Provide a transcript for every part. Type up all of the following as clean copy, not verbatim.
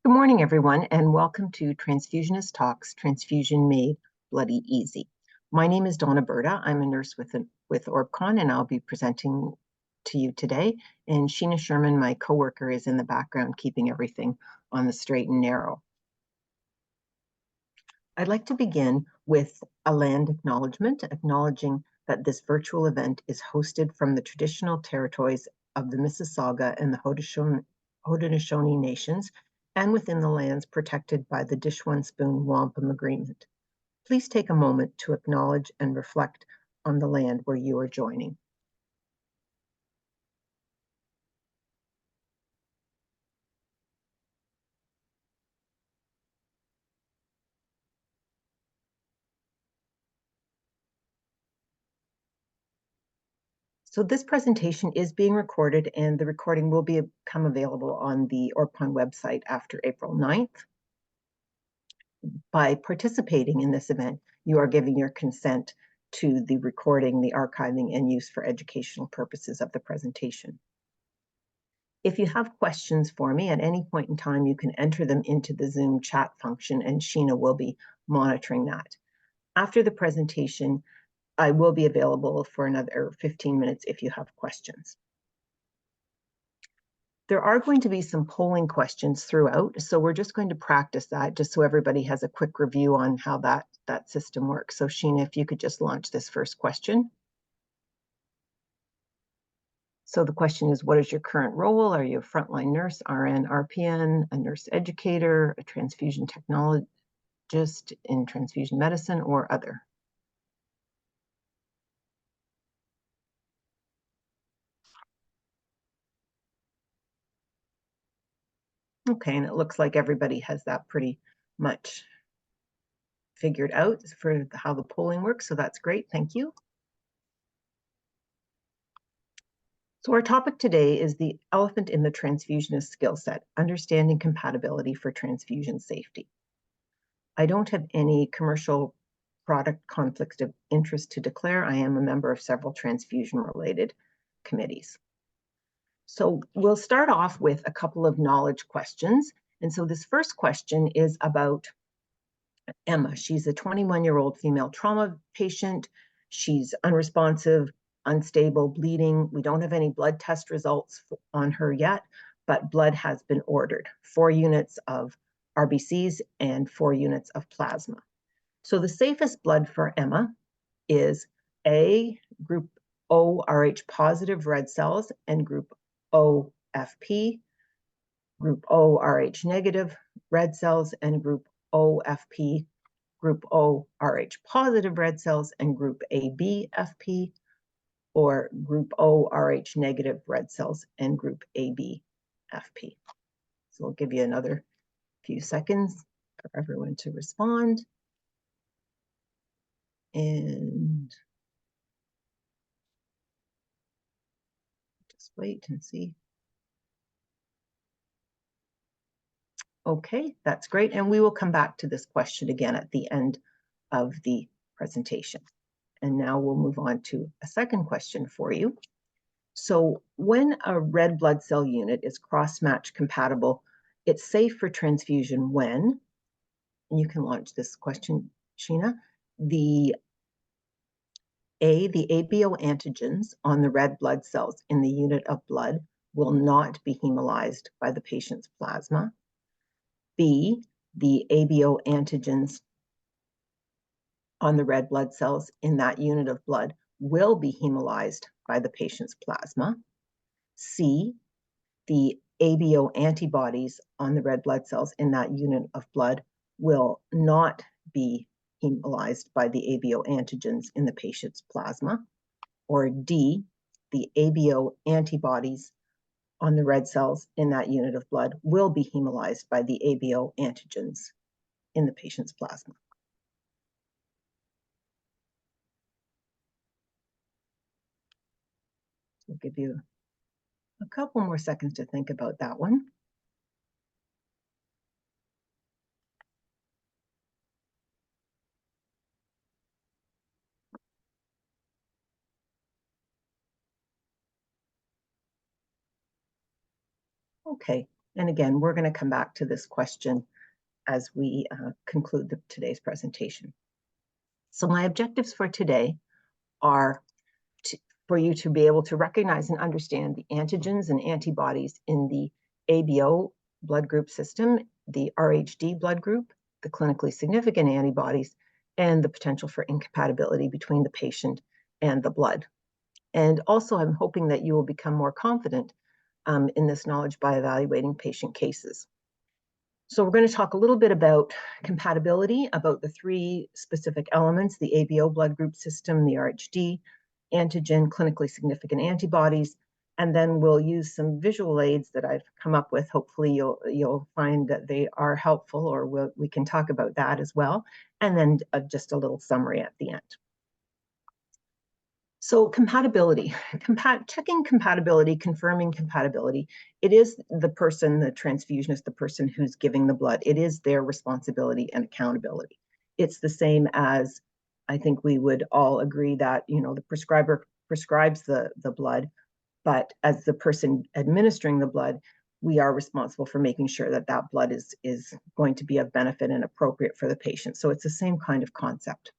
Good morning, everyone, and welcome to Transfusionist Talks, Transfusion Made Bloody Easy. My name is Donna Berta. I'm a nurse with OrbCon, and I'll be presenting to you today. And Sheena Sherman, my coworker, is in the background, keeping everything on the straight and narrow. I'd like to begin with a land acknowledgement, acknowledging that this virtual event is hosted from the traditional territories of the Mississauga and the Haudenosaunee Nations, and within the lands protected by the Dish-One-Spoon Wampum Agreement. Please take a moment to acknowledge and reflect on the land where you are joining. So this presentation is being recorded, and the recording will become available on the OrbCon website after April 9th. By participating in this event, you are giving your consent to the recording, the archiving, and use for educational purposes of the presentation. If you have questions for me at any point in time, you can enter them into the Zoom chat function, and Sheena will be monitoring that. After the presentation, I will be available for another 15 minutes if you have questions. There are going to be some polling questions throughout, so we're just going to practice that just so everybody has a quick review on how that system works. So Sheena, if you could just launch this first question. So the question is, what is your current role? Are you a frontline nurse, RN, RPN, a nurse educator, a transfusion technologist in transfusion medicine, or other? Okay, and it looks like everybody has that pretty much figured out for how the polling works, so that's great, thank you. So our topic today is the elephant in the transfusionist skill set, understanding compatibility for transfusion safety. I don't have any commercial product conflicts of interest to declare. I am a member of several transfusion-related committees. So we'll start off with a couple of knowledge questions. And so this first question is about Emma. She's a 21-year-old female trauma patient. She's unresponsive, unstable, bleeding. We don't have any blood test results on her yet, but blood has been ordered, 4 units of RBCs and 4 units of plasma. So the safest blood for Emma is A, group O Rh positive red cells and group O FP, group O Rh negative red cells and group O FP, group O Rh positive red cells and group AB FP, or group O Rh negative red cells and group AB FP. So we'll give you another few seconds for everyone to respond. And just wait and see. Okay, that's great. And we will come back to this question again at the end of the presentation. And now we'll move on to a second question for you. So when a red blood cell unit is cross-match compatible, it's safe for transfusion when, and you can launch this question, Sheena, the ABO antigens on the red blood cells in the unit of blood will not be hemolyzed by the patient's plasma. B, the ABO antigens on the red blood cells in that unit of blood will be hemolyzed by the patient's plasma. C, the ABO antibodies on the red blood cells in that unit of blood will not be hemolyzed by the ABO antigens in the patient's plasma. Or D, the ABO antibodies on the red cells in that unit of blood will be hemolyzed by the ABO antigens in the patient's plasma. We'll give you a couple more seconds to think about that one. Okay, And again, we're going to come back to this question as we conclude today's presentation. So my objectives for today are for you to be able to recognize and understand the antigens and antibodies in the ABO blood group system, the RHD blood group, the clinically significant antibodies, and the potential for incompatibility between the patient and the blood. And also, I'm hoping that you will become more confident in this knowledge by evaluating patient cases. So we're going to talk a little bit about compatibility, about the three specific elements, the ABO blood group system, the RHD, antigen, clinically significant antibodies, and then we'll use some visual aids that I've come up with. Hopefully you'll find that they are helpful, or we can talk about that as well, and then just a little summary at the end. So compatibility, checking compatibility, confirming compatibility, it is the person, the transfusionist, the person who's giving the blood. It is their responsibility and accountability. It's the same as, I think we would all agree that, the prescriber prescribes the blood, but as the person administering the blood, we are responsible for making sure that that blood is going to be of benefit and appropriate for the patient. So it's the same kind of concept.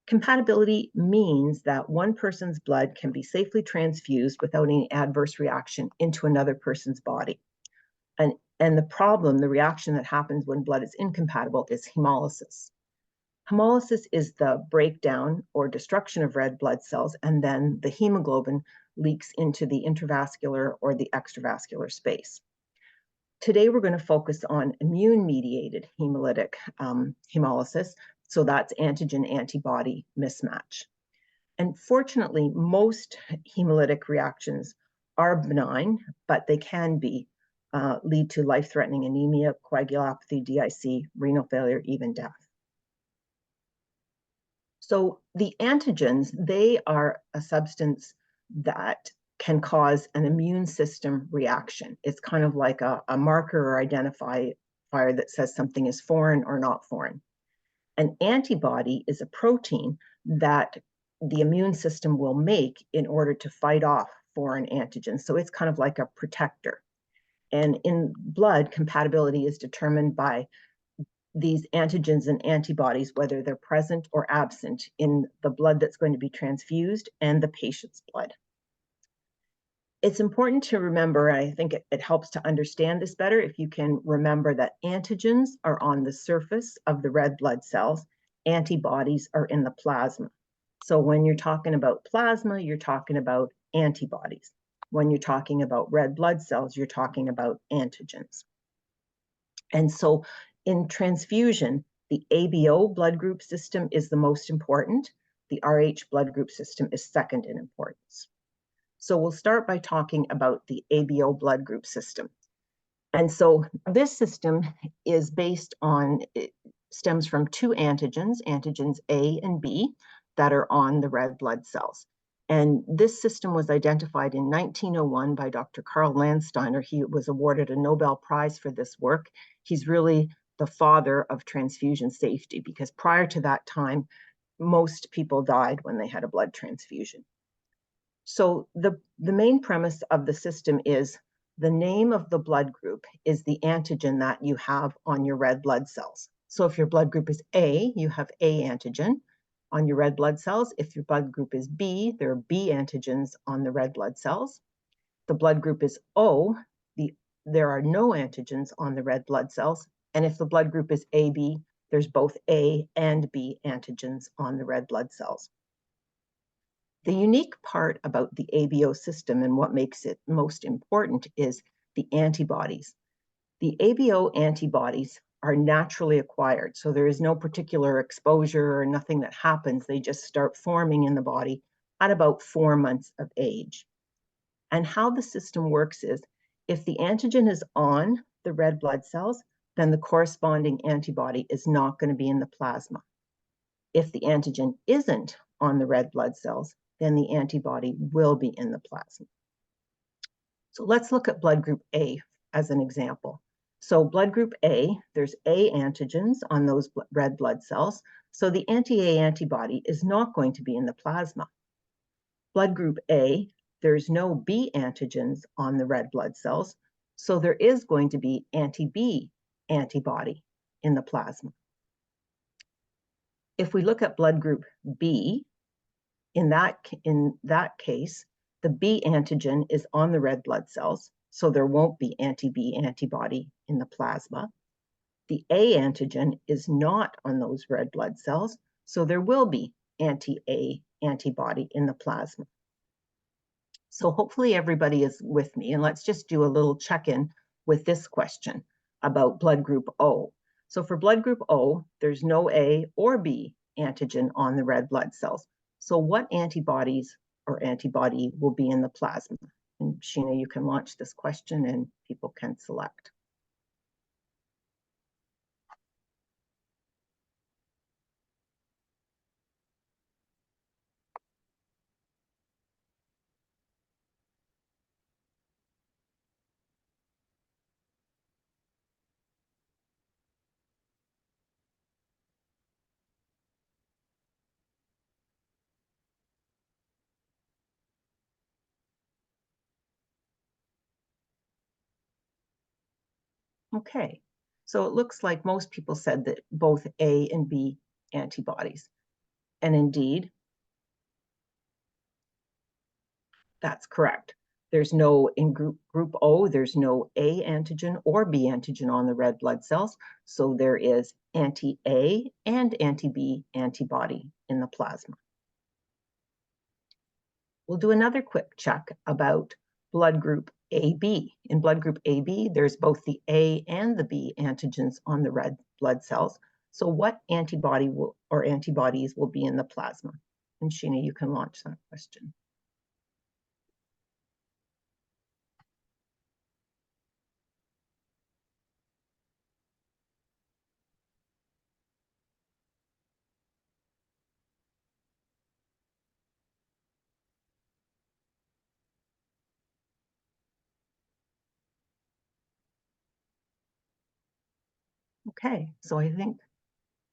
Compatibility means that one person's blood can be safely transfused without any adverse reaction into another person's body. And the problem, the reaction that happens when blood is incompatible, is hemolysis. Hemolysis is the breakdown or destruction of red blood cells, and then the hemoglobin leaks into the intravascular or the extravascular space. Today, we're going to focus on immune-mediated hemolytic hemolysis. So that's antigen-antibody mismatch. And fortunately, most hemolytic reactions are benign, but they can lead to life-threatening anemia, coagulopathy, DIC, renal failure, even death. So the antigens, they are a substance that can cause an immune system reaction. It's kind of like a marker or identifier that says something is foreign or not foreign. An antibody is a protein that the immune system will make in order to fight off foreign antigens. So it's kind of like a protector. And in blood, compatibility is determined by these antigens and antibodies, whether they're present or absent in the blood that's going to be transfused and the patient's blood. It's important to remember, and I think it helps to understand this better if you can remember that antigens are on the surface of the red blood cells, antibodies are in the plasma. So when you're talking about plasma, you're talking about antibodies. When you're talking about red blood cells, you're talking about antigens. And so in transfusion, the ABO blood group system is the most important. The RH blood group system is second in importance. So we'll start by talking about the ABO blood group system. And so this system is based on, it stems from two antigens, antigens A and B, that are on the red blood cells. And this system was identified in 1901 by Dr. Karl Landsteiner. He was awarded a Nobel Prize for this work. He's really the father of transfusion safety, because prior to that time, most people died when they had a blood transfusion. So the main premise of the system is the name of the blood group is the antigen that you have on your red blood cells. So if your blood group is A, you have A antigen on your red blood cells. If your blood group is B, there are B antigens on the red blood cells. The blood group is O, there are no antigens on the red blood cells. And if the blood group is AB, there's both A and B antigens on the red blood cells. The unique part about the ABO system and what makes it most important is the antibodies. The ABO antibodies are naturally acquired, so there is no particular exposure or nothing that happens. They just start forming in the body at about 4 months of age. And how the system works is, if the antigen is on the red blood cells, then the corresponding antibody is not going to be in the plasma. If the antigen isn't on the red blood cells, then the antibody will be in the plasma. So let's look at blood group A as an example. So blood group A, there's A antigens on those red blood cells. So the anti-A antibody is not going to be in the plasma. Blood group A, there's no B antigens on the red blood cells. So there is going to be anti-B antibody in the plasma. If we look at blood group B, in that case, the B antigen is on the red blood cells, so there won't be anti-B antibody in the plasma. The A antigen is not on those red blood cells, so there will be anti-A antibody in the plasma. So hopefully everybody is with me, and let's just do a little check-in with this question about blood group O. So for blood group O, there's no A or B antigen on the red blood cells. So what antibodies or antibody will be in the plasma? And Sheena, you can launch this question and people can select. Okay, so it looks like most people said that both A and B antibodies. And indeed, that's correct. There's no, in group O, there's no A antigen or B antigen on the red blood cells. So there is anti-A and anti-B antibody in the plasma. We'll do another quick check about blood group AB. In blood group AB, there's both the A and the B antigens on the red blood cells. So what antibody will, or antibodies will be in the plasma? And Sheena, you can launch that question. Okay, so I think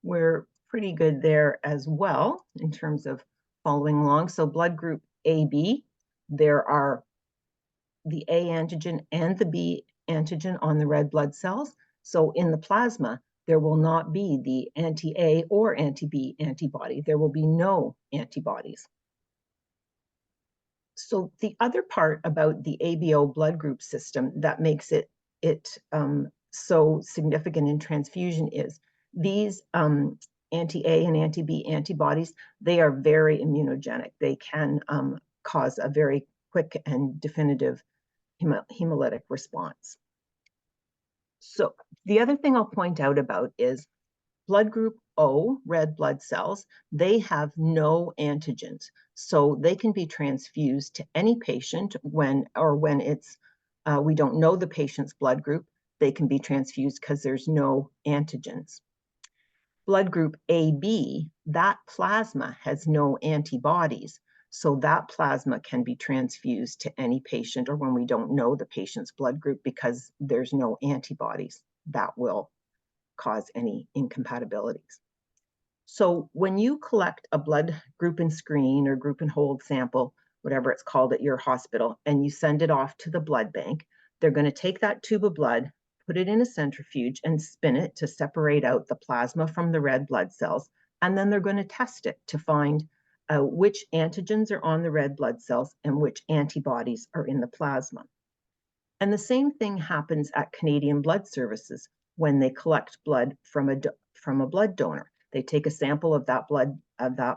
we're pretty good there as well in terms of following along. So blood group AB, there are the A antigen and the B antigen on the red blood cells. So in the plasma, there will not be the anti-A or anti-B antibody. There will be no antibodies. So the other part about the ABO blood group system that makes it so significant in transfusion is these anti-A and anti-B antibodies, they are very immunogenic. They can cause a very quick and definitive hemolytic response. So the other thing I'll point out about is blood group O, red blood cells, they have no antigens. So they can be transfused to any patient when it's, we don't know the patient's blood group, they can be transfused because there's no antigens. Blood group AB, that plasma has no antibodies. So that plasma can be transfused to any patient or when we don't know the patient's blood group because there's no antibodies that will cause any incompatibilities. So when you collect a blood group and screen or group and hold sample, whatever it's called at your hospital, and you send it off to the blood bank, they're going to take that tube of blood, put it in a centrifuge and spin it to separate out the plasma from the red blood cells. And then they're going to test it to find which antigens are on the red blood cells and which antibodies are in the plasma. And the same thing happens at Canadian Blood Services when they collect blood from a blood donor. They take a sample of that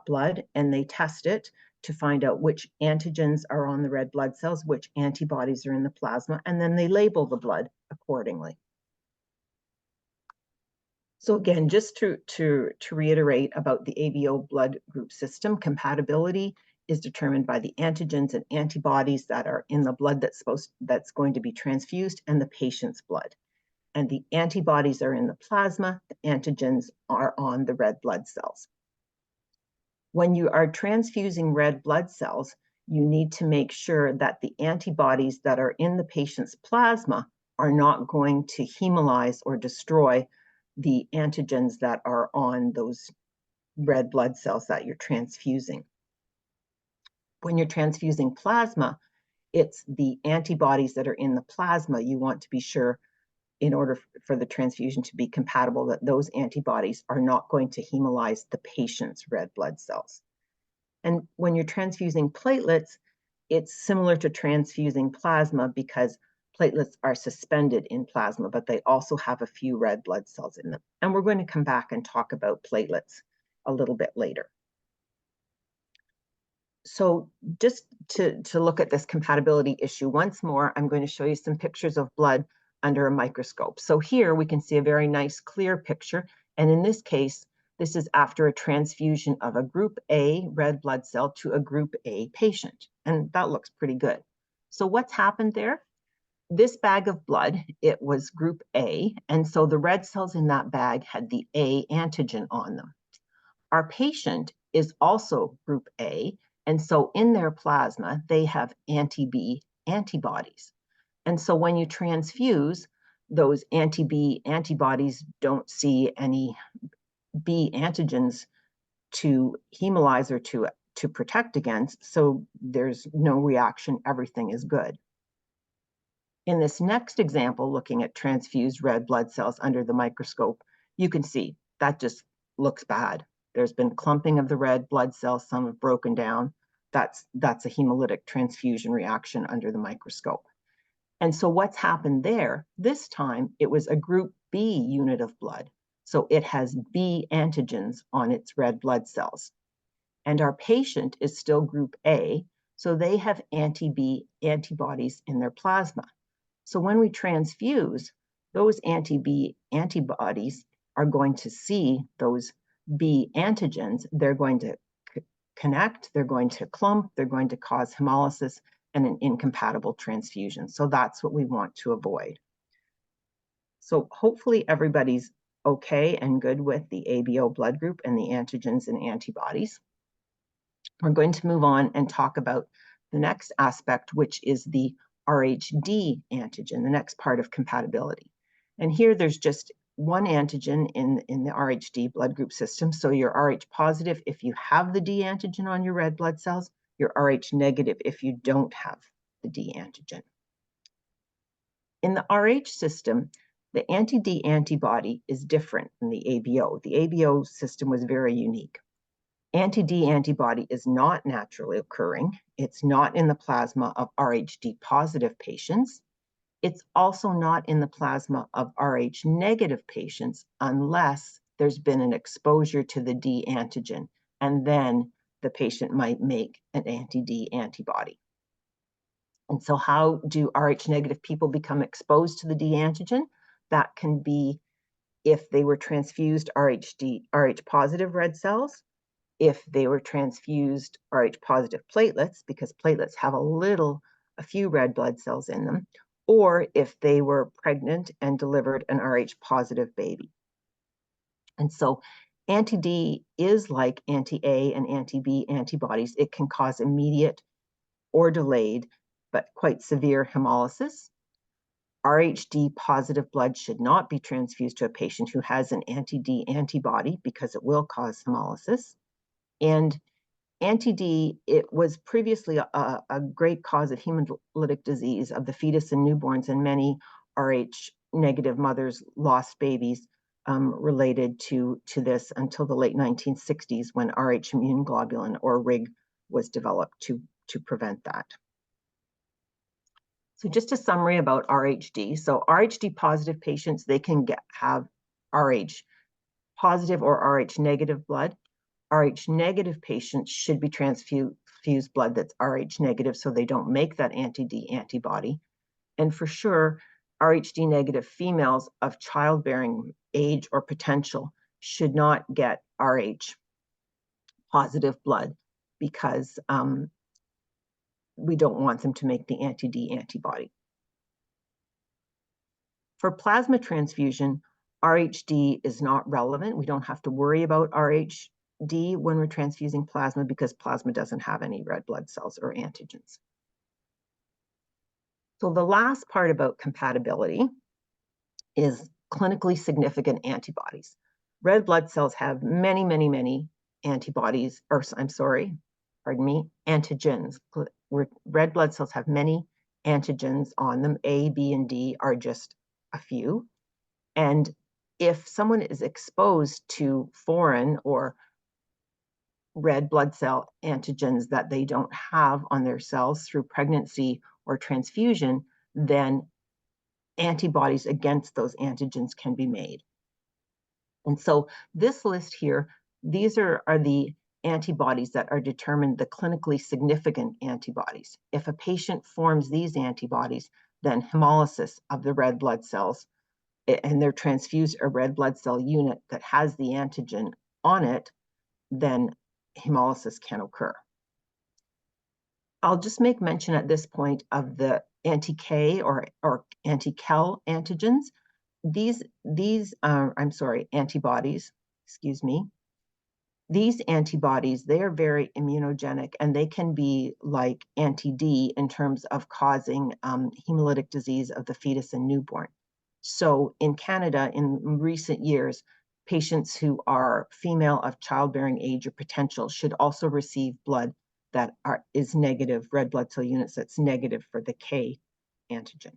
blood and they test it to find out which antigens are on the red blood cells, which antibodies are in the plasma, and then they label the blood accordingly. So again, just to reiterate about the ABO blood group system, compatibility is determined by the antigens and antibodies that are in the blood that's going to be transfused and the patient's blood. And the antibodies are in the plasma, the antigens are on the red blood cells. When you are transfusing red blood cells, you need to make sure that the antibodies that are in the patient's plasma are not going to hemolyze or destroy the antigens that are on those red blood cells that you're transfusing. When you're transfusing plasma, It's the antibodies that are in the plasma. You want to be sure, in order for the transfusion to be compatible, that those antibodies are not going to hemolyze the patient's red blood cells. And when you're transfusing platelets, it's similar to transfusing plasma because platelets are suspended in plasma, but they also have a few red blood cells in them. And we're going to come back and talk about platelets a little bit later. So just to look at this compatibility issue once more, I'm going to show you some pictures of blood under a microscope. So here we can see a very nice clear picture. And in this case, this is after a transfusion of a group A red blood cell to a group A patient. And that looks pretty good. So what's happened there? This bag of blood, it was group A. And so the red cells in that bag had the A antigen on them. Our patient is also group A, and so in their plasma, they have anti-B antibodies. And so when you transfuse, those anti-B antibodies don't see any B antigens to hemolyze or to protect against, so there's no reaction, everything is good. In this next example, looking at transfused red blood cells under the microscope, you can see that just looks bad. There's been clumping of the red blood cells, some have broken down. That's a hemolytic transfusion reaction under the microscope. And so what's happened there, this time it was a group B unit of blood. So it has B antigens on its red blood cells. And our patient is still group A, so they have anti-B antibodies in their plasma. So when we transfuse, those anti-B antibodies are going to see those B antigens. They're going to connect, they're going to clump, they're going to cause hemolysis and an incompatible transfusion. So that's what we want to avoid. So hopefully everybody's okay and good with the ABO blood group and the antigens and antibodies. We're going to move on and talk about the next aspect, which is the RHD antigen, the next part of compatibility. And here there's just one antigen in the RHD blood group system. So you're Rh positive if you have the D antigen on your red blood cells, you're Rh negative if you don't have the D antigen. In the Rh system, the anti-D antibody is different than the ABO. The ABO system was very unique. Anti-D antibody is not naturally occurring. It's not in the plasma of RHD positive patients. It's also not in the plasma of Rh negative patients unless there's been an exposure to the D antigen, and then the patient might make an anti-D antibody. And so how do Rh negative people become exposed to the D antigen? That can be if they were transfused Rh positive red cells, if they were transfused Rh positive platelets, because platelets have a few red blood cells in them, or if they were pregnant and delivered an Rh positive baby. And so anti-D is like anti-A and anti-B antibodies. It can cause immediate or delayed, but quite severe hemolysis. RHD positive blood should not be transfused to a patient who has an anti-D antibody because it will cause hemolysis. And anti-D, it was previously a great cause of hemolytic disease of the fetus and newborns, and many Rh negative mothers lost babies related to this until the late 1960s when Rh immune globulin, or RIG, was developed to prevent that. So just a summary about RHD. So RHD positive patients, they can have Rh positive or Rh negative blood. Rh negative patients should be transfused blood that's Rh negative so they don't make that anti-D antibody. And for sure, RHD negative females of childbearing age or potential should not get Rh positive blood because we don't want them to make the anti-D antibody. For plasma transfusion, RHD is not relevant. We don't have to worry about RHD when we're transfusing plasma because plasma doesn't have any red blood cells or antigens. So the last part about compatibility is clinically significant antibodies. Red blood cells have many, many, many antibodies, or I'm sorry, pardon me, antigens, where red blood cells have many antigens on them. A, B, and D are just a few. And if someone is exposed to foreign or red blood cell antigens that they don't have on their cells through pregnancy or transfusion, then antibodies against those antigens can be made. And so this list here, these are the antibodies that are determined the clinically significant antibodies. If a patient forms these antibodies, then hemolysis of the red blood cells, and they're transfused a red blood cell unit that has the antigen on it, then hemolysis can occur. I'll just make mention at this point of the anti-K or anti-Kel antigens. These antibodies, excuse me. These antibodies, they are very immunogenic, and they can be like anti-D in terms of causing hemolytic disease of the fetus and newborn. So in Canada, in recent years, patients who are female of childbearing age or potential should also receive blood that is negative, red blood cell units that's negative for the K antigen.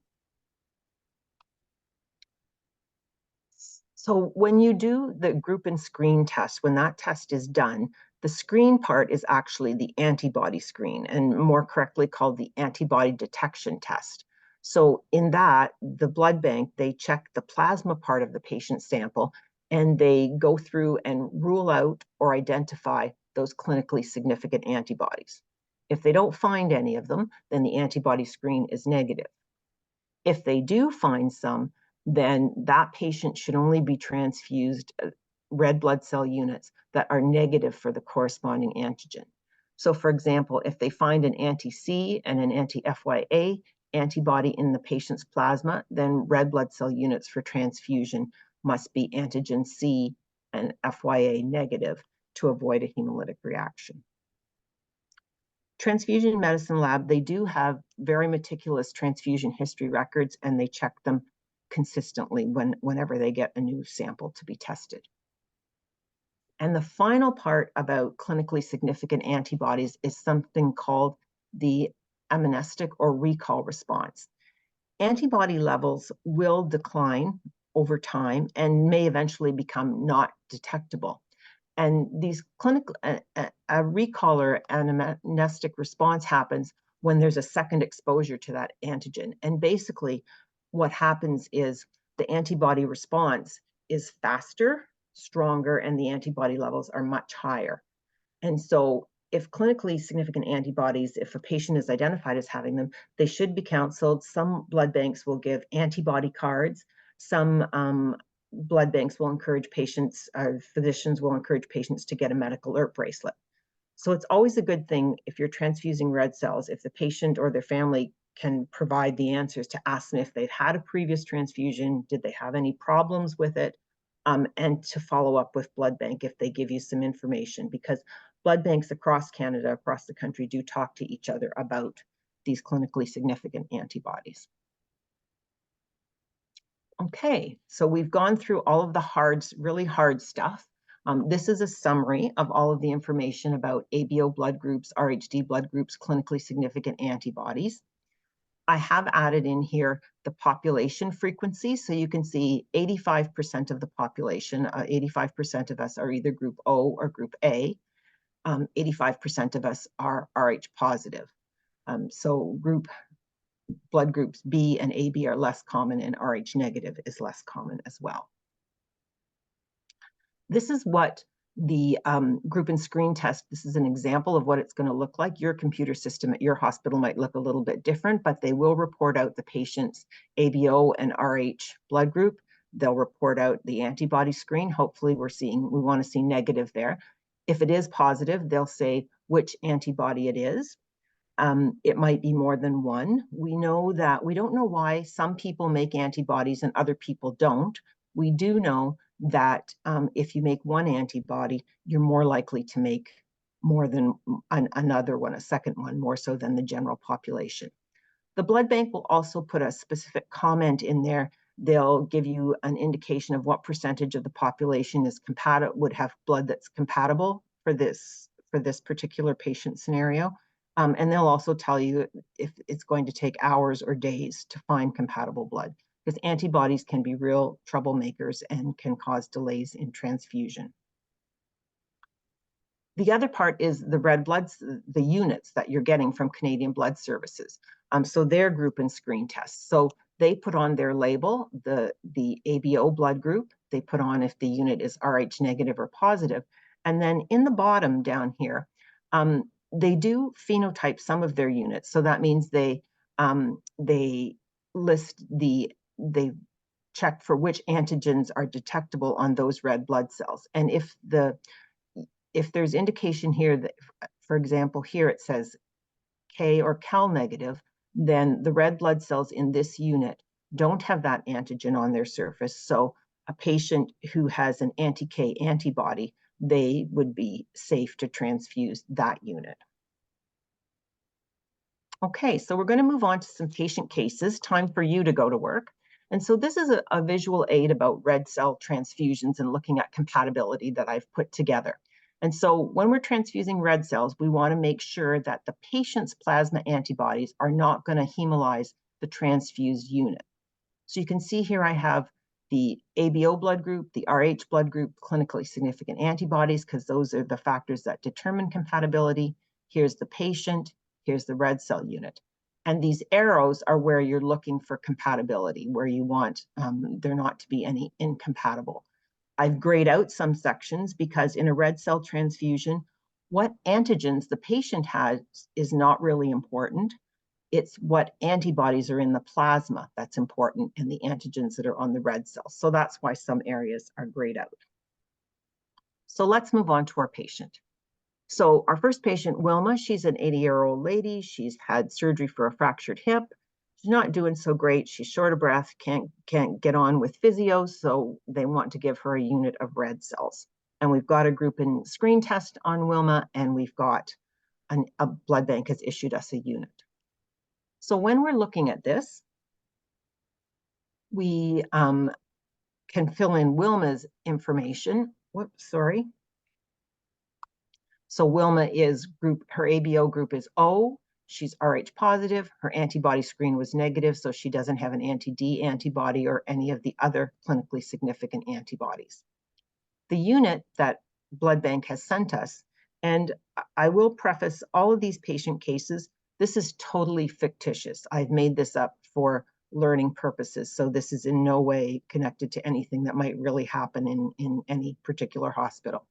So when you do the group and screen test, when that test is done, the screen part is actually the antibody screen, and more correctly called the antibody detection test. So in that, the blood bank, they check the plasma part of the patient sample, and they go through and rule out or identify those clinically significant antibodies. If they don't find any of them, then the antibody screen is negative. If they do find some, then that patient should only be transfused red blood cell units that are negative for the corresponding antigen. So for example, if they find an anti-C and an anti-FYA antibody in the patient's plasma, then red blood cell units for transfusion must be antigen C and FYA negative to avoid a hemolytic reaction. Transfusion medicine lab, they do have very meticulous transfusion history records, and they check them consistently whenever they get a new sample to be tested. And the final part about clinically significant antibodies is something called the amnestic or recall response. Antibody levels will decline over time and may eventually become not detectable. And these clinical, a recall or amnestic response happens when there's a second exposure to that antigen. And basically what happens is the antibody response is faster, stronger, and the antibody levels are much higher. And so if clinically significant antibodies, if a patient is identified as having them, they should be counseled. Some blood banks will give antibody cards. Some blood banks will encourage patients, physicians will encourage patients to get a medical alert bracelet. So it's always a good thing if you're transfusing red cells, if the patient or their family can provide the answers to ask them if they've had a previous transfusion, did they have any problems with it, and to follow up with blood bank if they give you some information, because blood banks across Canada, across the country, do talk to each other about these clinically significant antibodies. Okay, so we've gone through all of the really hard stuff. This is a summary of all of the information about ABO blood groups, RHD blood groups, clinically significant antibodies. I have added in here the population frequency. So you can see 85% of the population, 85% of us are either group O or group A. 85% of us are Rh positive. So blood groups B and AB are less common, and Rh negative is less common as well. This is what the group and screen test, this is an example of what it's going to look like. Your computer system at your hospital might look a little bit different, but they will report out the patient's ABO and Rh blood group. They'll report out the antibody screen. Hopefully we want to see negative there. If it is positive, they'll say which antibody it is. It might be more than one. We don't know why some people make antibodies and other people don't. We do know that if you make one antibody, you're more likely to make more than another one, a second one, more so than the general population. The blood bank will also put a specific comment in there. They'll give you an indication of what percentage of the population is would have blood that's compatible for this particular patient scenario. And they'll also tell you if it's going to take hours or days to find compatible blood, because antibodies can be real troublemakers and can cause delays in transfusion. The other part is the red bloods, the units that you're getting from Canadian Blood Services. So their group and screen tests. So they put on their label the ABO blood group. They put on if the unit is Rh negative or positive. And then in the bottom down here, they do phenotype some of their units. So that means they list they check for which antigens are detectable on those red blood cells. And if there's indication here that, for example, here it says K or Cal negative, then the red blood cells in this unit don't have that antigen on their surface. So a patient who has an anti-K antibody, they would be safe to transfuse that unit. Okay, so we're going to move on to some patient cases. Time for you to go to work. And so this is a visual aid about red cell transfusions and looking at compatibility that I've put together. And so when we're transfusing red cells, we want to make sure that the patient's plasma antibodies are not going to hemolyze the transfused unit. So you can see here I have the ABO blood group, the Rh blood group, clinically significant antibodies, because those are the factors that determine compatibility. Here's the patient, here's the red cell unit. And these arrows are where you're looking for compatibility, where you want there not to be any incompatible. I've grayed out some sections because in a red cell transfusion, what antigens the patient has is not really important. It's what antibodies are in the plasma that's important and the antigens that are on the red cells. So that's why some areas are grayed out. So let's move on to our patient. So our first patient, Wilma, she's an 80-year-old lady. She's had surgery for a fractured hip. She's not doing so great. She's short of breath, can't get on with physio, so they want to give her a unit of red cells. And we've got a group and screen test on Wilma, and we've got a blood bank has issued us a unit. So when we're looking at this, we can fill in Wilma's information. Whoops, sorry. So Wilma is her ABO group is O. She's Rh positive. Her antibody screen was negative, so she doesn't have an anti-D antibody or any of the other clinically significant antibodies. The unit that Blood Bank has sent us, and I will preface all of these patient cases, this is totally fictitious. I've made this up for learning purposes, so this is in no way connected to anything that might really happen in any particular hospital.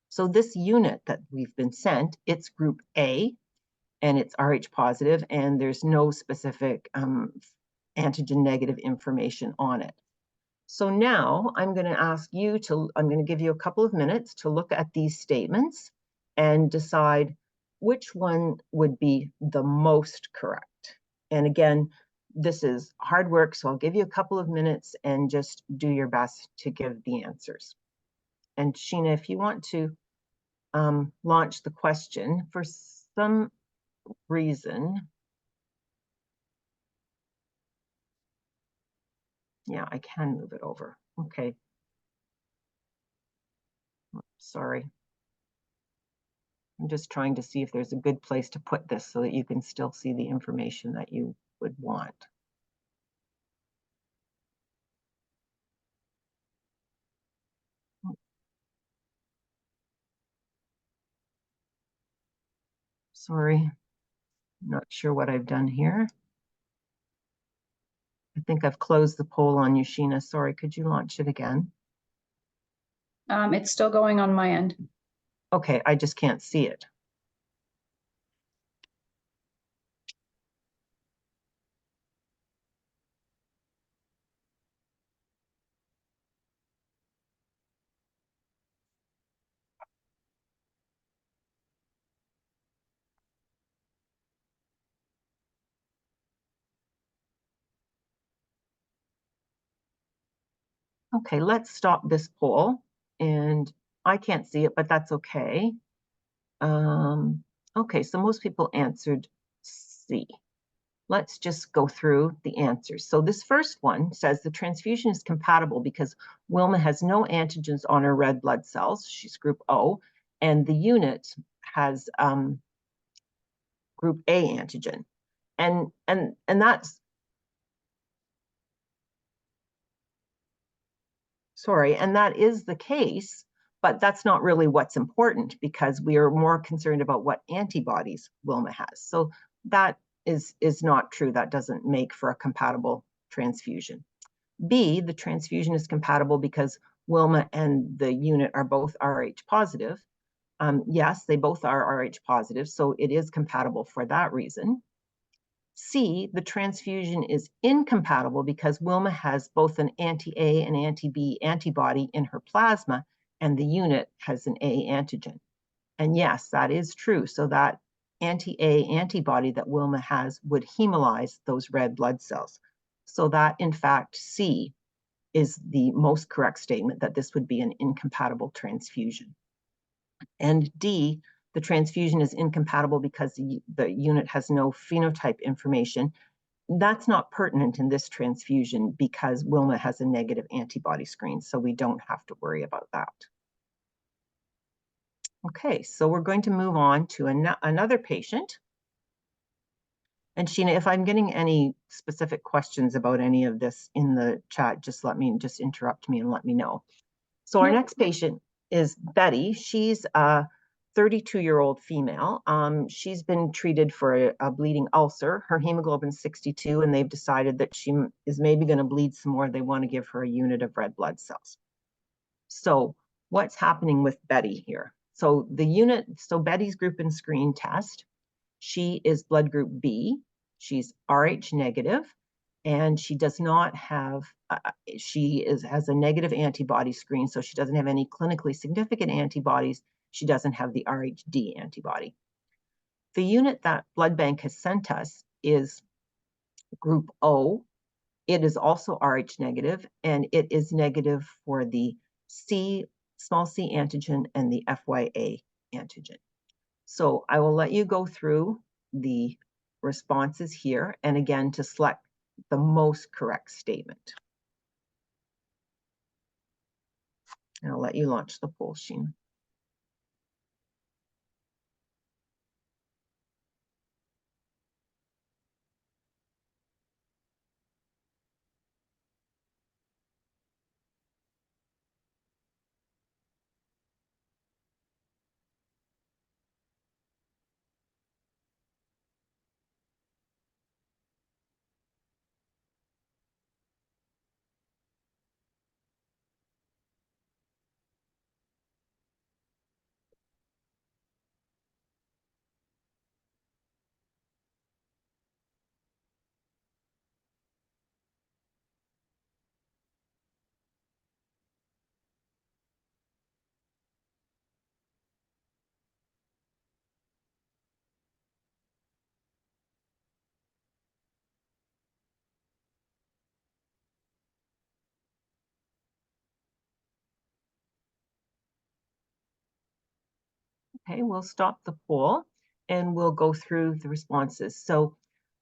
So this unit that we've been sent, it's group A, and it's Rh positive, and there's no specific antigen negative information on it. So now I'm going to ask you to, I'm going to give you a couple of minutes to look at these statements and decide which one would be the most correct. And again, this is hard work, so I'll give you a couple of minutes and just do your best to give the answers. And Sheena, if you want to launch the question, for some reason, yeah, I can move it over. Okay. Sorry. I'm just trying to see if there's a good place to put this so that you can still see the information that you would want. Sorry, I'm not sure what I've done here. I think I've closed the poll on you, Sheena. Sorry, could you launch it again? It's still going on my end. Okay, I just can't see it. Okay, let's stop this poll. And I can't see it, but that's okay. Okay, so most people answered C. Let's just go through the answers. So this first one says the transfusion is compatible because Wilma has no antigens on her red blood cells. She's group O, and the unit has group A antigen. And that's, sorry, and that is the case, but that's not really what's important, because we are more concerned about what antibodies Wilma has. So that is not true. That doesn't make for a compatible transfusion. B, the transfusion is compatible because Wilma and the unit are both Rh positive. Yes, they both are Rh positive, so it is compatible for that reason. C, the transfusion is incompatible because Wilma has both an anti-A and anti-B antibody in her plasma, and the unit has an A antigen. And yes, that is true. So that anti-A antibody that Wilma has would hemolyze those red blood cells. So that, in fact, C is the most correct statement, that this would be an incompatible transfusion. And D, the transfusion is incompatible because the unit has no phenotype information. That's not pertinent in this transfusion because Wilma has a negative antibody screen, so we don't have to worry about that. Okay, so we're going to move on to another patient. And Sheena, if I'm getting any specific questions about any of this in the chat, just interrupt me and let me know. So our next patient is Betty. She's a 32-year-old female. She's been treated for a bleeding ulcer. Her hemoglobin's 62, and they've decided that she is maybe going to bleed some more. They want to give her a unit of red blood cells. So what's happening with Betty here? So Betty's group and screen test, she is blood group B. She's Rh negative, and she does not have, has a negative antibody screen, so she doesn't have any clinically significant antibodies. She doesn't have the Rhd antibody. The unit that blood bank has sent us is group O. It is also Rh negative, and it is negative for the small c antigen and the FYA antigen. So I will let you go through the responses here, and again, to select the most correct statement. And I'll let you launch the poll, Sheena. Okay, we'll stop the poll and we'll go through the responses. So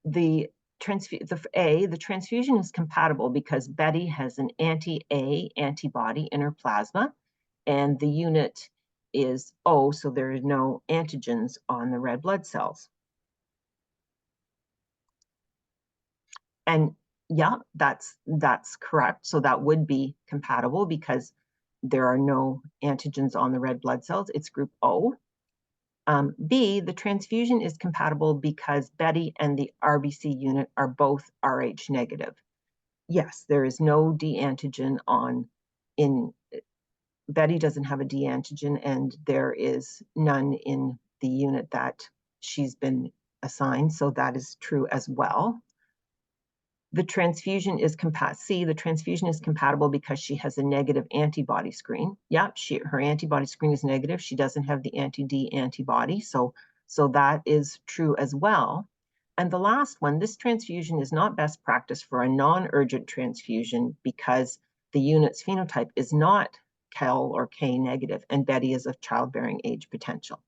the transfusion is compatible because Betty has an anti-A antibody in her plasma, and the unit is O, so there are no antigens on the red blood cells. And yeah, that's correct. So that would be compatible because there are no antigens on the red blood cells. It's group O. B, the transfusion is compatible because Betty and the RBC unit are both Rh negative. Yes, there is no D antigen Betty doesn't have a D antigen, and there is none in the unit that she's been assigned, so that is true as well. The transfusion is compatible because she has a negative antibody screen. Yep, her antibody screen is negative. She doesn't have the anti-D antibody, so that is true as well. And the last one, this transfusion is not best practice for a non-urgent transfusion because the unit's phenotype is not Kel or K negative, and Betty is of childbearing age potential.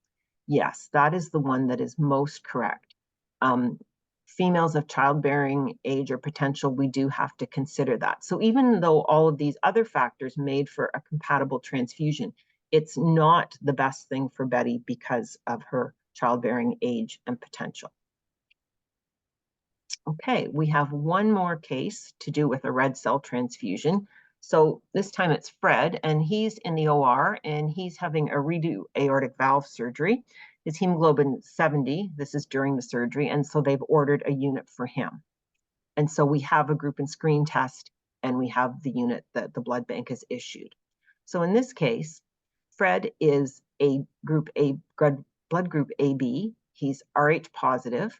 Yes, that is the one that is most correct. Females of childbearing age or potential, we do have to consider that. So even though all of these other factors made for a compatible transfusion, it's not the best thing for Betty because of her childbearing age and potential. Okay, we have one more case to do with a red cell transfusion. So this time it's Fred, and he's in the OR, and he's having a redo aortic valve surgery. His hemoglobin 70, this is during the surgery, and so they've ordered a unit for him. And so we have a group and screen test, and we have the unit that the blood bank has issued. So in this case, Fred is a blood group AB. He's Rh positive.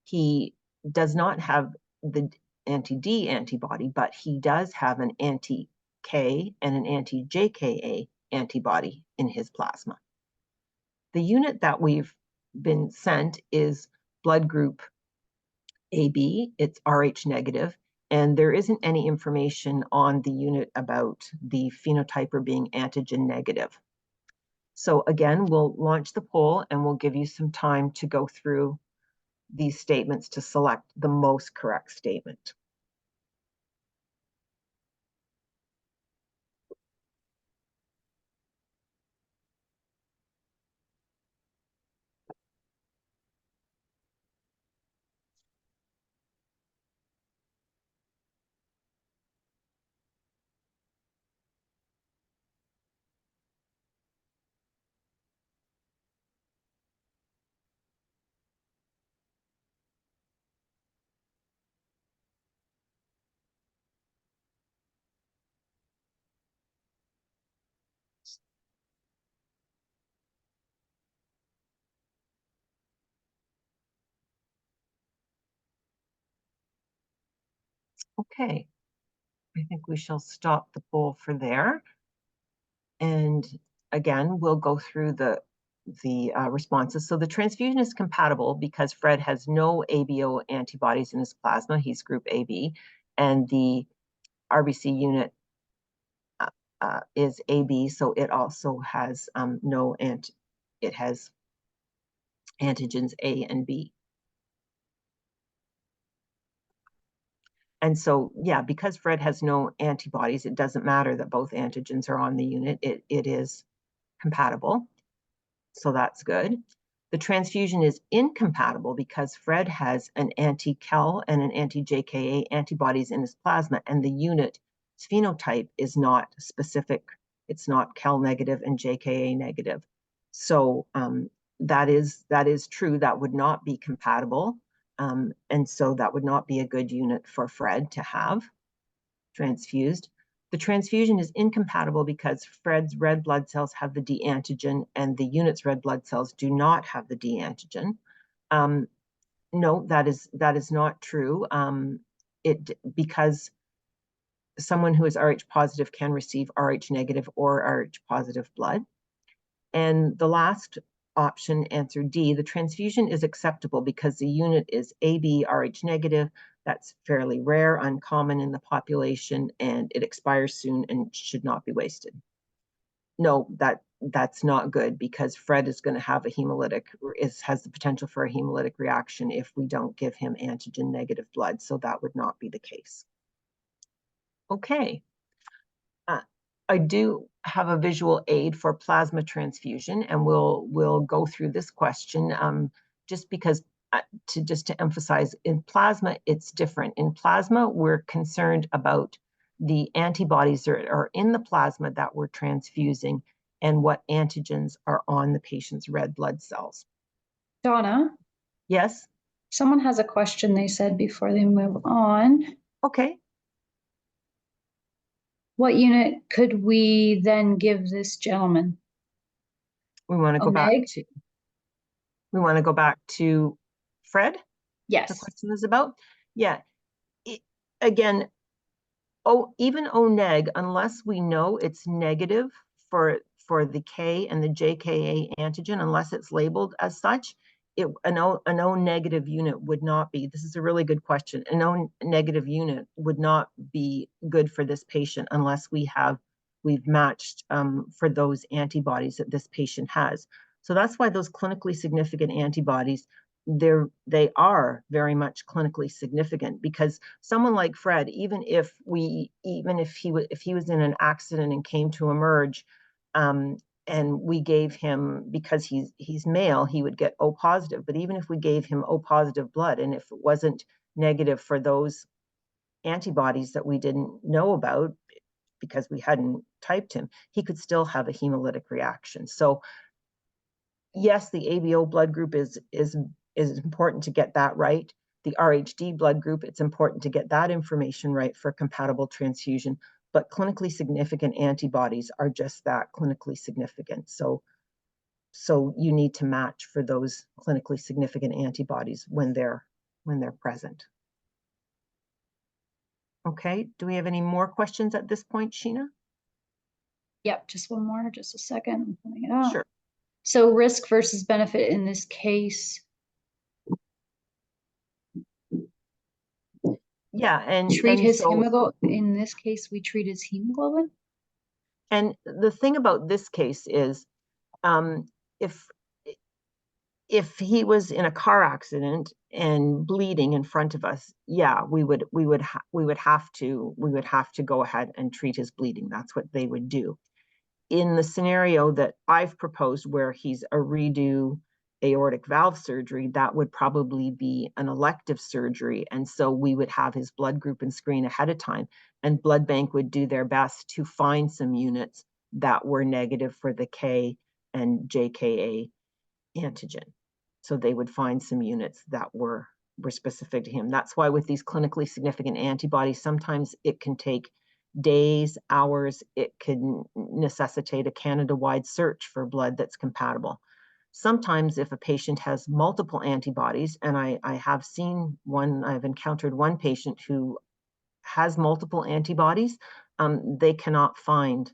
He does not have the anti-D antibody, but he does have an anti-K and an anti-JKA antibody in his plasma. The unit that we've been sent is blood group AB, it's Rh negative, and there isn't any information on the unit about the phenotype being antigen negative. So again, we'll launch the poll and we'll give you some time to go through these statements to select the most correct statement. Okay, I think we shall stop the poll for there. And again, we'll go through the responses. So the transfusion is compatible because Fred has no ABO antibodies in his plasma. He's group AB, and the RBC unit is AB, so it also has it has antigens A and B. And so, yeah, because Fred has no antibodies, it doesn't matter that both antigens are on the unit. It is compatible. So that's good. The transfusion is incompatible because Fred has an anti-Kel and an anti-JKA antibodies in his plasma, and the unit's phenotype is not specific. It's not Kel negative and JKA negative. So that is true. That would not be compatible. And so that would not be a good unit for Fred to have transfused. The transfusion is incompatible because Fred's red blood cells have the D antigen and the unit's red blood cells do not have the D antigen. No, that is not true. Because someone who is Rh positive can receive Rh negative or Rh positive blood. And the last option, answer D, the transfusion is acceptable because the unit is AB Rh negative. That's fairly rare, uncommon in the population, and it expires soon and should not be wasted. No, that's not good because Fred is going to have a hemolytic, has the potential for a hemolytic reaction if we don't give him antigen negative blood. So that would not be the case. Okay. I do have a visual aid for plasma transfusion, and we'll go through this question just because to emphasize, in plasma it's different. In plasma, we're concerned about the antibodies that are in the plasma that we're transfusing and what antigens are on the patient's red blood cells. Donna? Yes? Someone has a question they said before they move on. Okay. What unit could we then give this gentleman? We want to go back to Fred? Yes. The question is about? Yeah. Again, even O neg, unless we know it's negative for the K and the JKA antigen, unless it's labeled as such, an O negative unit would not be, this is a really good question, an O negative unit would not be good for this patient unless we've matched for those antibodies that this patient has. So that's why those clinically significant antibodies, they are very much clinically significant, because someone like Fred, even if he was in an accident and came to emerge, and we gave him, because he's male, he would get O positive. But even if we gave him O positive blood, and if it wasn't negative for those antibodies that we didn't know about because we hadn't typed him, he could still have a hemolytic reaction. So yes, the ABO blood group is important to get that right. The RHD blood group, it's important to get that information right for compatible transfusion, but clinically significant antibodies are just that, clinically significant. So you need to match for those clinically significant antibodies when they're present. Okay, do we have any more questions at this point, Sheena? Yep, just one more, just a second. I'm pulling it up. Sure. So risk versus benefit in this case. Yeah, and his so hemoglobin. In this case, we treat his hemoglobin. And the thing about this case is, if he was in a car accident and bleeding in front of us, yeah, we would have to go ahead and treat his bleeding. That's what they would do. In the scenario that I've proposed, where he's a redo aortic valve surgery, that would probably be an elective surgery. And so we would have his blood group and screen ahead of time, and blood bank would do their best to find some units that were negative for the K and JKA antigen. So they would find some units that were specific to him. That's why with these clinically significant antibodies, sometimes it can take days, hours. It can necessitate a Canada-wide search for blood that's compatible. Sometimes if a patient has multiple antibodies, and I have seen one, I've encountered one patient who has multiple antibodies, they cannot find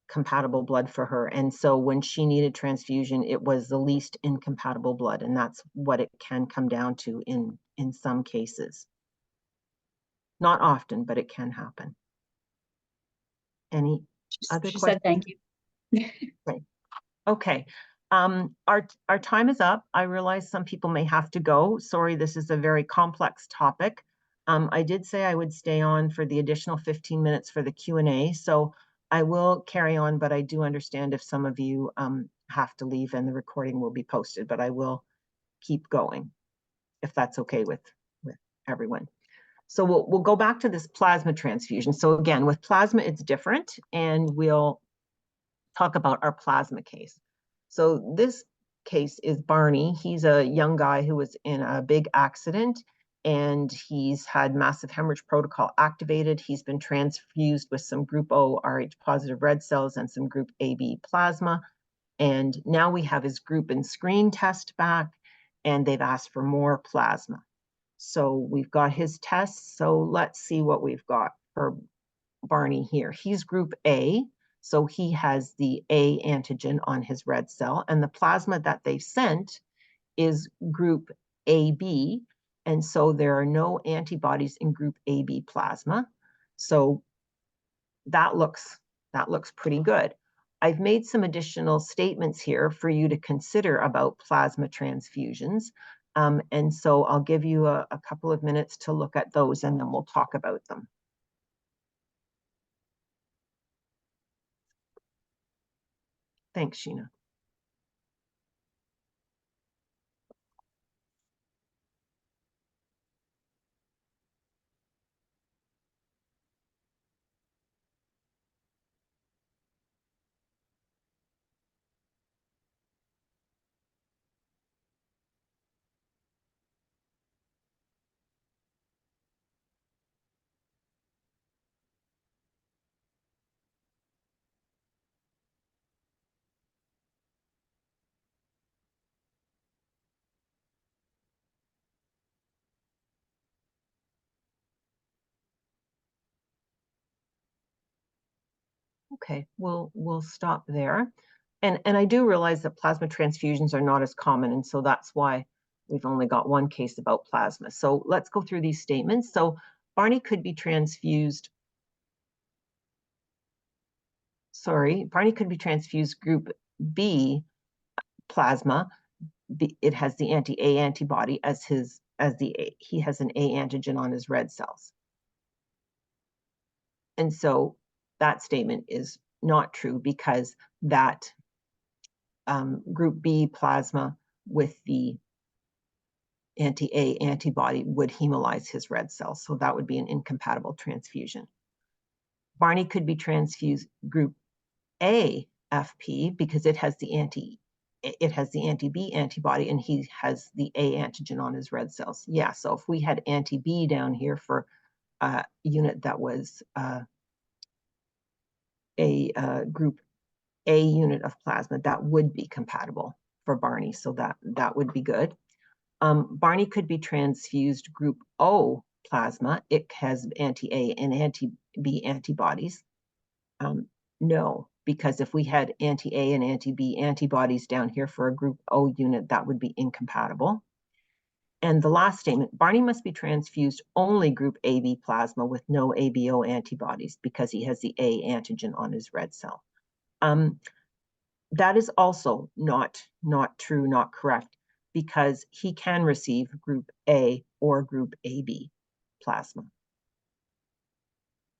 compatible blood for her. And so when she needed transfusion, it was the least incompatible blood. And that's what it can come down to in some cases. Not often, but it can happen. Any other questions? Said thank you. Right. Okay. Our time is up. I realize some people may have to go. Sorry, this is a very complex topic. I did say I would stay on for the additional 15 minutes for the Q&A, so I will carry on, but I do understand if some of you have to leave and the recording will be posted, but I will keep going if that's okay with everyone. So we'll go back to this plasma transfusion. So again, with plasma, it's different, and we'll talk about our plasma case. So this case is Barney. He's a young guy who was in a big accident, and he's had massive hemorrhage protocol activated. He's been transfused with some group O Rh positive red cells and some group AB plasma. And now we have his group and screen test back, and they've asked for more plasma. So we've got his tests. So let's see what we've got for Barney here. He's group A, so he has the A antigen on his red cell, and the plasma that they sent is group AB, and so there are no antibodies in group AB plasma. So that looks pretty good. I've made some additional statements here for you to consider about plasma transfusions. And so I'll give you a couple of minutes to look at those, and then we'll talk about them. Thanks, Sheena. Okay, we'll stop there. And I do realize that plasma transfusions are not as common, and so that's why we've only got one case about plasma. So let's go through these statements. So Barney could be transfused. Barney could be transfused group B plasma. It has the anti-A antibody as he has an A antigen on his red cells. And so that statement is not true, because that group B plasma with the anti-A antibody would hemolyze his red cells. So that would be an incompatible transfusion. Barney could be transfused group A FP because it has the anti-B antibody and he has the A antigen on his red cells. Yeah, so if we had anti-B down here for a unit that was a group A unit of plasma, that would be compatible for Barney, so that would be good. Barney could be transfused group O plasma. It has anti-A and anti-B antibodies. No, because if we had anti-A and anti-B antibodies down here for a group O unit, that would be incompatible. And the last statement, Barney must be transfused only group AB plasma with no ABO antibodies because he has the A antigen on his red cell. That is also not true, not correct, because he can receive group A or group AB plasma.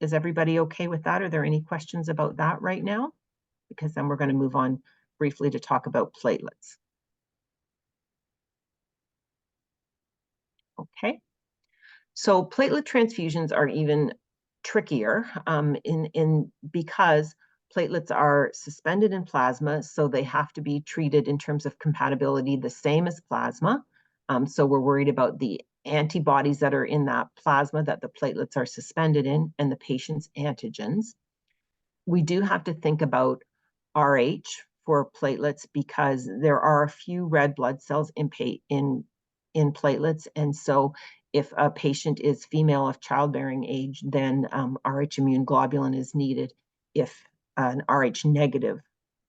Is everybody okay with that? Are there any questions about that right now? Because then we're going to move on briefly to talk about platelets. Okay. So platelet transfusions are even trickier because platelets are suspended in plasma, so they have to be treated in terms of compatibility the same as plasma. So we're worried about the antibodies that are in that plasma that the platelets are suspended in and the patient's antigens. We do have to think about RH for platelets because there are a few red blood cells in platelets, and so if a patient is female of childbearing age, then RH immune globulin is needed. If an RH negative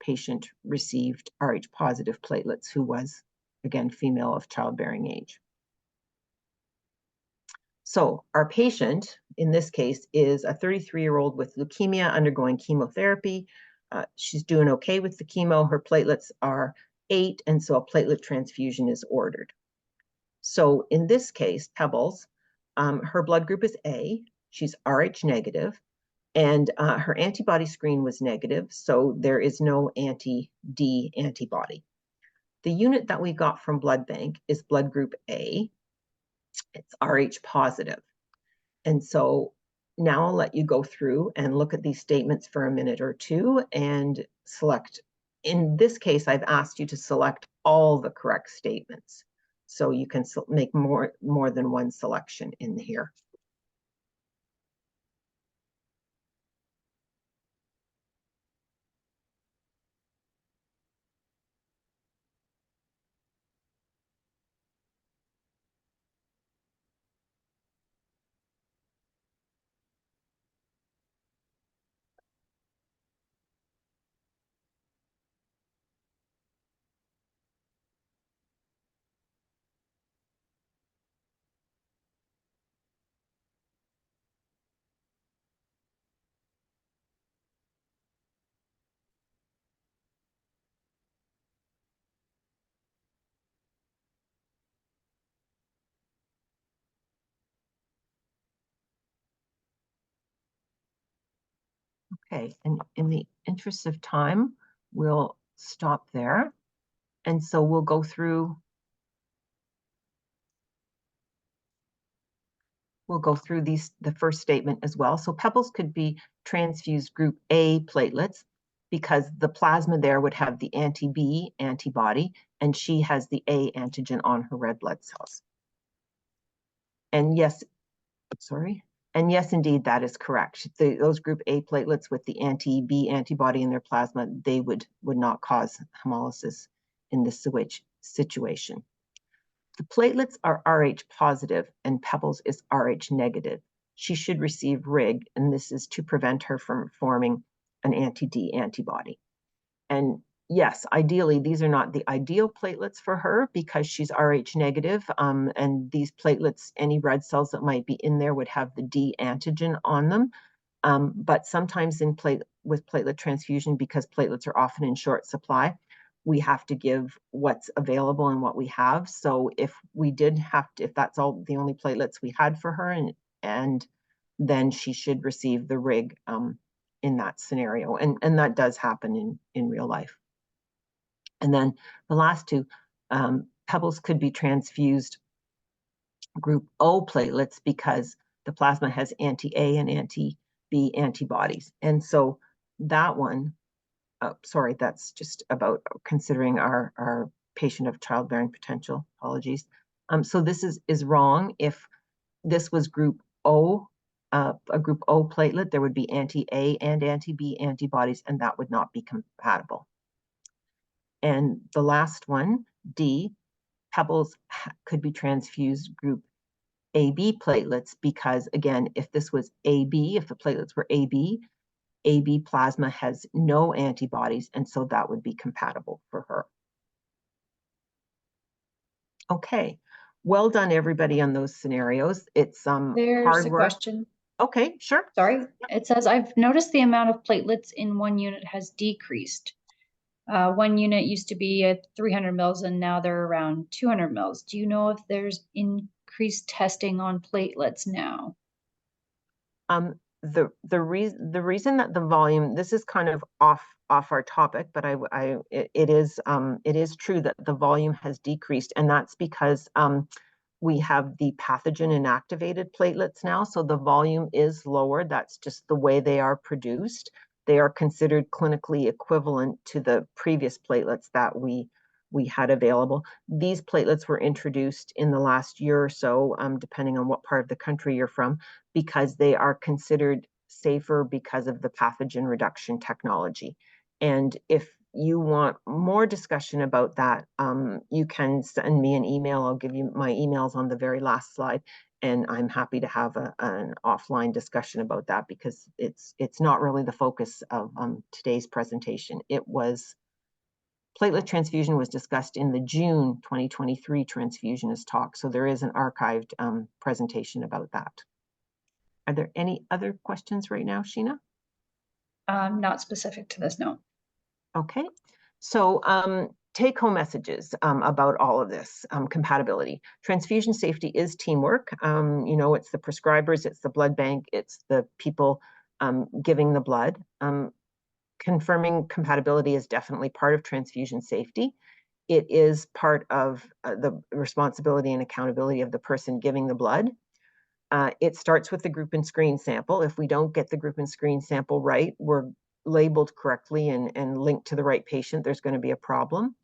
patient received RH positive platelets who was, again, female of childbearing age. So our patient, in this case, is a 33-year-old with leukemia undergoing chemotherapy. She's doing okay with the chemo. Her platelets are 8, and so a platelet transfusion is ordered. So in this case, Pebbles, her blood group is A. She's RH negative, and her antibody screen was negative, so there is no anti-D antibody. The unit that we got from blood bank is blood group A. It's RH positive. And so now I'll let you go through and look at these statements for a minute or two and select. In this case, I've asked you to select all the correct statements. So you can make more than one selection in here. Okay, and in the interest of time, we'll stop there. And so we'll go through the first statement as well. So Pebbles could be transfused group A platelets because the plasma there would have the anti-B antibody, and she has the A antigen on her red blood cells. And yes, indeed, that is correct. Those group A platelets with the anti-B antibody in their plasma, they would not cause hemolysis in this situation. The platelets are Rh positive and Pebbles is Rh negative. She should receive RIG, and this is to prevent her from forming an anti-D antibody. And yes, ideally, these are not the ideal platelets for her because she's Rh negative, and these platelets, any red cells that might be in there would have the D antigen on them. But sometimes with platelet transfusion, because platelets are often in short supply, we have to give what's available and what we have. So if we did have to, if that's all the only platelets we had for her, and then she should receive the RIG in that scenario. And that does happen in real life. And then the last two, Pebbles could be transfused group O platelets because the plasma has anti-A and anti-B antibodies. And so that one, sorry, that's just about considering our patient of childbearing potential, apologies. So this is wrong. If this was group O, a group O platelet, there would be anti-A and anti-B antibodies, and that would not be compatible. And the last one, D, pebbles could be transfused group AB platelets because, again, if this was AB, if the platelets were AB plasma has no antibodies, and so that would be compatible for her. Okay, well done, everybody, on those scenarios. It's There's hard a work. question. Okay, sure. Sorry. It says, I've noticed the amount of platelets in one unit has decreased. One unit used to be at 300 mils and now they're around 200 mils. Do you know if there's increased testing on platelets now? The reason that the volume, this is kind of off our topic, but it is true that the volume has decreased, and that's because we have the pathogen inactivated platelets now, so the volume is lower. That's just the way they are produced. They are considered clinically equivalent to the previous platelets that we had available. These platelets were introduced in the last year or so, depending on what part of the country you're from, because they are considered safer because of the pathogen reduction technology. And if you want more discussion about that, you can send me an email. I'll give you my emails on the very last slide, and I'm happy to have an offline discussion about that because it's not really the focus of today's presentation. It was platelet transfusion was discussed in the June 2023 Transfusionist talk, so there is an archived presentation about that. Are there any other questions right now, Sheena? Not specific to this, no. Okay, so take-home messages about all of this compatibility. Transfusion safety is teamwork. You know, it's the prescribers, it's the blood bank, it's the people giving the blood. Confirming compatibility is definitely part of transfusion safety. It is part of the responsibility and accountability of the person giving the blood. It starts with the group and screen sample. If we don't get the group and screen sample right, we're labeled correctly and linked to the right patient, there's going to be a problem.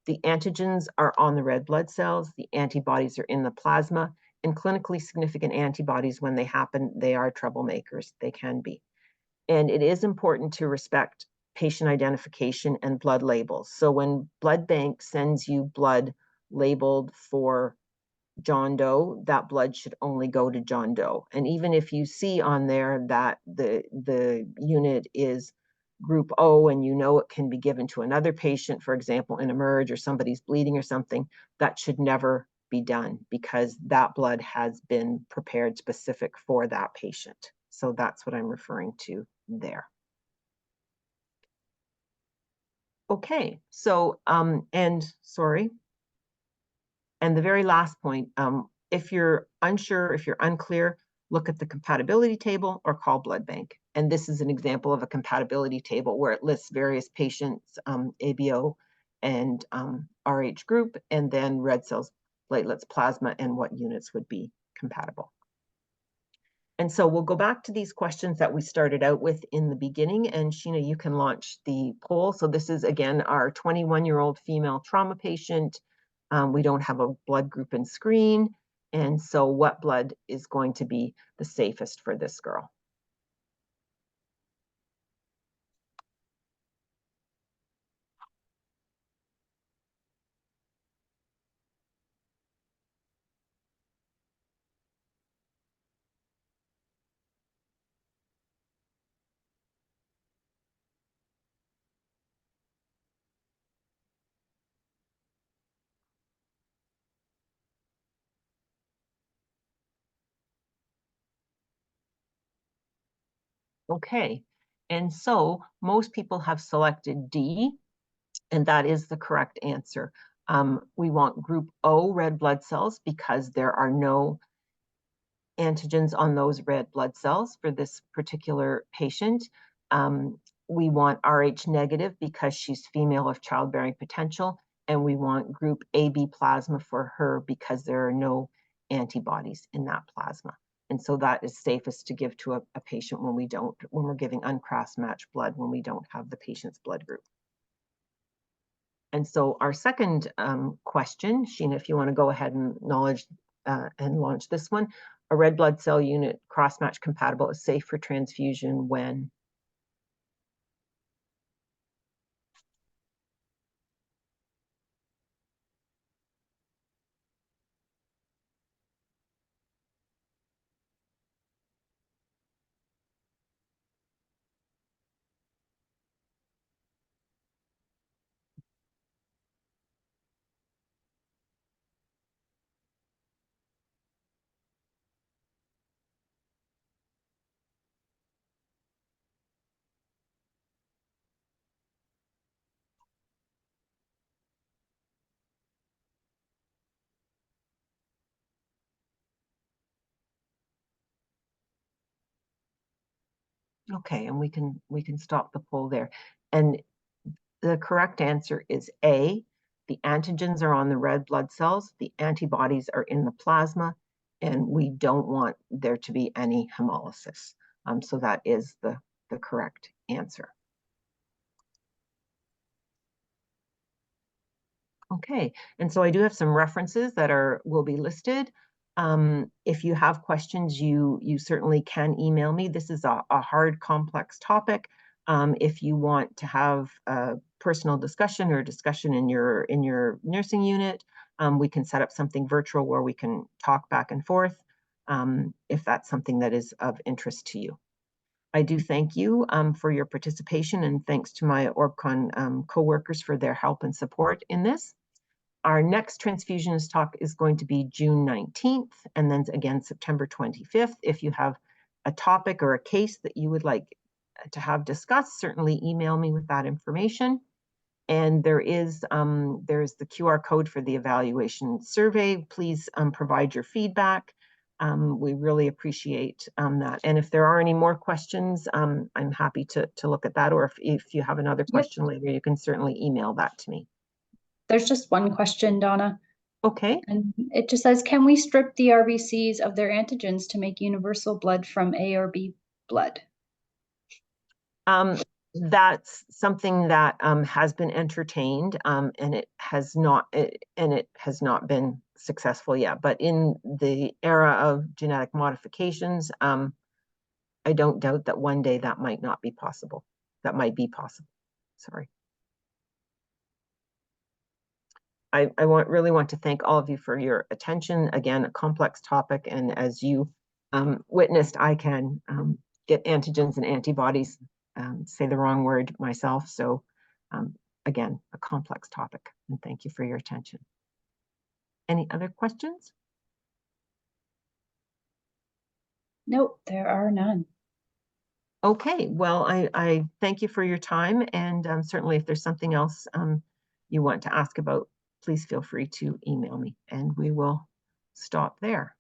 The antigens are on the red blood cells, the antibodies are in the plasma, and clinically significant antibodies, when they happen, they are troublemakers. They can be. And it is important to respect patient identification and blood labels. So when blood bank sends you blood labeled for John Doe, that blood should only go to John Doe. And even if you see on there that the unit is group O and you know it can be given to another patient, for example, in emerge or somebody's bleeding or something, that should never be done because that blood has been prepared specific for that patient. So that's what I'm referring to there. Okay, so, and sorry. And the very last point, if you're unsure, if you're unclear, look at the compatibility table or call blood bank. And this is an example of a compatibility table where it lists various patients, ABO and RH group, and then red cells, platelets, plasma, and what units would be compatible. And so we'll go back to these questions that we started out with in the beginning, and Sheena, you can launch the poll. So this is, again, our 21-year-old female trauma patient. We don't have a blood group and screen, and so what blood is going to be the safest for this girl? Okay, and so most people have selected D, and that is the correct answer. We want group O red blood cells because there are no antigens on those red blood cells for this particular patient. We want RH negative because she's female of childbearing potential, and we want group AB plasma for her because there are no antibodies in that plasma. And so that is safest to give to a patient when we're giving uncross-matched blood, when we don't have the patient's blood group. And so our second question, Sheena, if you want to go ahead and launch this one, a red blood cell unit cross-match compatible is safe for transfusion when? Okay, and we can stop the poll there. And the correct answer is A. The antigens are on the red blood cells, the antibodies are in the plasma, and we don't want there to be any hemolysis. So that is the correct answer. Okay, and so I do have some references that will be listed. If you have questions, you certainly can email me. This is a hard, complex topic. If you want to have a personal discussion or discussion in your nursing unit, we can set up something virtual where we can talk back and forth, if that's something that is of interest to you. I do thank you for your participation, and thanks to my OrbCon co-workers for their help and support in this. Our next Transfusionist talk is going to be June 19th, and then again September 25th. If you have a topic or a case that you would like to have discussed, certainly email me with that information. And there's the QR code for the evaluation survey. Please provide your feedback. We really appreciate that. And if there are any more questions, I'm happy to look at that. Or if you have another question later, you can certainly email that to me. There's just one question, Donna. Okay. And it just says, can we strip the RBCs of their antigens to make universal blood from A or B blood? That's something that has been entertained, and it has not been successful yet. But in the era of genetic modifications, I don't doubt that one day that might not be possible. That might be possible. Sorry. I really want to thank all of you for your attention. Again, a complex topic, and as you witnessed, I can get antigens and antibodies, say the wrong word myself. So again, a complex topic, and thank you for your attention. Any other questions? Nope, there are none. Okay, well, I thank you for your time, and certainly if there's something else you want to ask about, please feel free to email me, and we will stop there.